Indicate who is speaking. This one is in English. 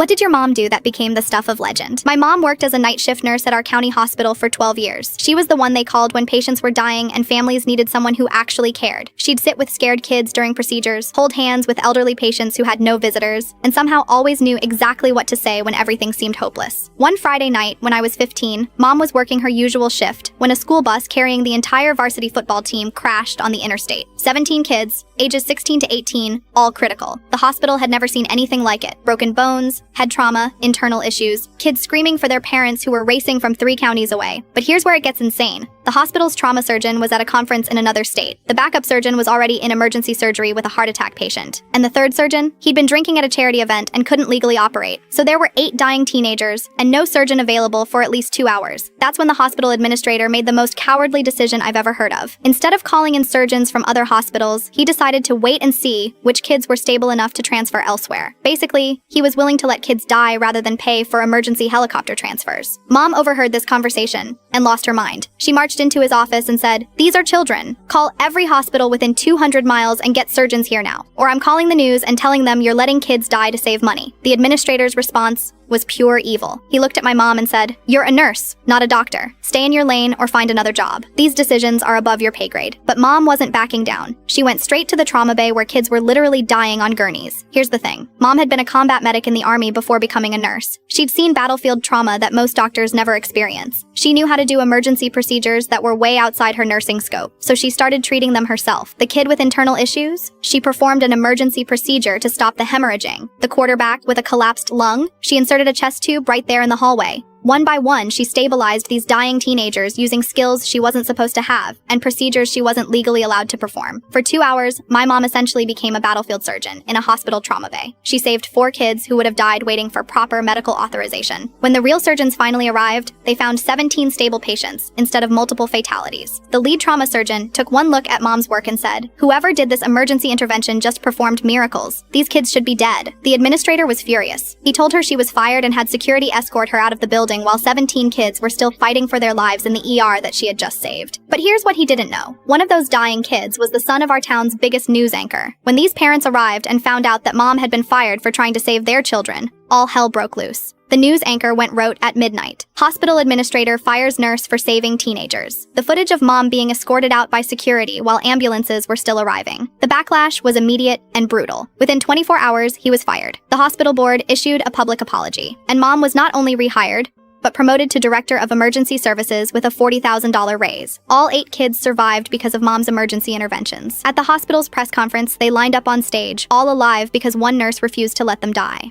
Speaker 1: What did your mom do that became the stuff of legend? My mom worked as a night shift nurse at our county hospital for 12 years. She was the one they called when patients were dying and families needed someone who actually cared. She'd sit with scared kids during procedures, hold hands with elderly patients who had no visitors, and somehow always knew exactly what to say when everything seemed hopeless. One Friday night, when I was 15, Mom was working her usual shift when a school bus carrying the entire varsity football team crashed on the interstate. 17 kids, ages 16 to 18, all critical. The hospital had never seen anything like it. Broken bones, head trauma, internal issues, kids screaming for their parents who were racing from 3 counties away. But here's where it gets insane. The hospital's trauma surgeon was at a conference in another state. The backup surgeon was already in emergency surgery with a heart attack patient. And the third surgeon? He'd been drinking at a charity event and couldn't legally operate. So there were 8 dying teenagers and no surgeon available for at least 2 hours. That's when the hospital administrator made the most cowardly decision I've ever heard of. Instead of calling in surgeons from other hospitals, he decided to wait and see which kids were stable enough to transfer elsewhere. Basically, he was willing to let kids die rather than pay for emergency helicopter transfers. Mom overheard this conversation and lost her mind. She marched into his office and said, "These are children. Call every hospital within 200 miles and get surgeons here now. Or I'm calling the news and telling them you're letting kids die to save money." The administrator's response was pure evil. He looked at my mom and said, "You're a nurse, not a doctor. Stay in your lane or find another job. These decisions are above your pay grade." But Mom wasn't backing down. She went straight to the trauma bay where kids were literally dying on gurneys. Here's the thing. Mom had been a combat medic in the Army before becoming a nurse. She'd seen battlefield trauma that most doctors never experience. She knew how to do emergency procedures that were way outside her nursing scope, so she started treating them herself. The kid with internal issues? She performed an emergency procedure to stop the hemorrhaging. The quarterback with a collapsed lung? She inserted a chest tube right there in the hallway. One by one, she stabilized these dying teenagers using skills she wasn't supposed to have and procedures she wasn't legally allowed to perform. For 2 hours, my mom essentially became a battlefield surgeon in a hospital trauma bay. She saved 4 kids who would have died waiting for proper medical authorization. When the real surgeons finally arrived, they found 17 stable patients instead of multiple fatalities. The lead trauma surgeon took one look at Mom's work and said, "Whoever did this emergency intervention just performed miracles. These kids should be dead." The administrator was furious. He told her she was fired and had security escort her out of the building while 17 kids were still fighting for their lives in the ER that she had just saved. But here's what he didn't know. One of those dying kids was the son of our town's biggest news anchor. When these parents arrived and found out that Mom had been fired for trying to save their children, all hell broke loose. The news anchor went rote at midnight. Hospital administrator fires nurse for saving teenagers. The footage of Mom being escorted out by security while ambulances were still arriving. The backlash was immediate and brutal. Within 24 hours, he was fired. The hospital board issued a public apology, and Mom was not only rehired, but promoted to Director of Emergency Services with a $40,000 raise. All 8 kids survived because of Mom's emergency interventions. At the hospital's press conference, they lined up on stage, all alive because one nurse refused to let them die.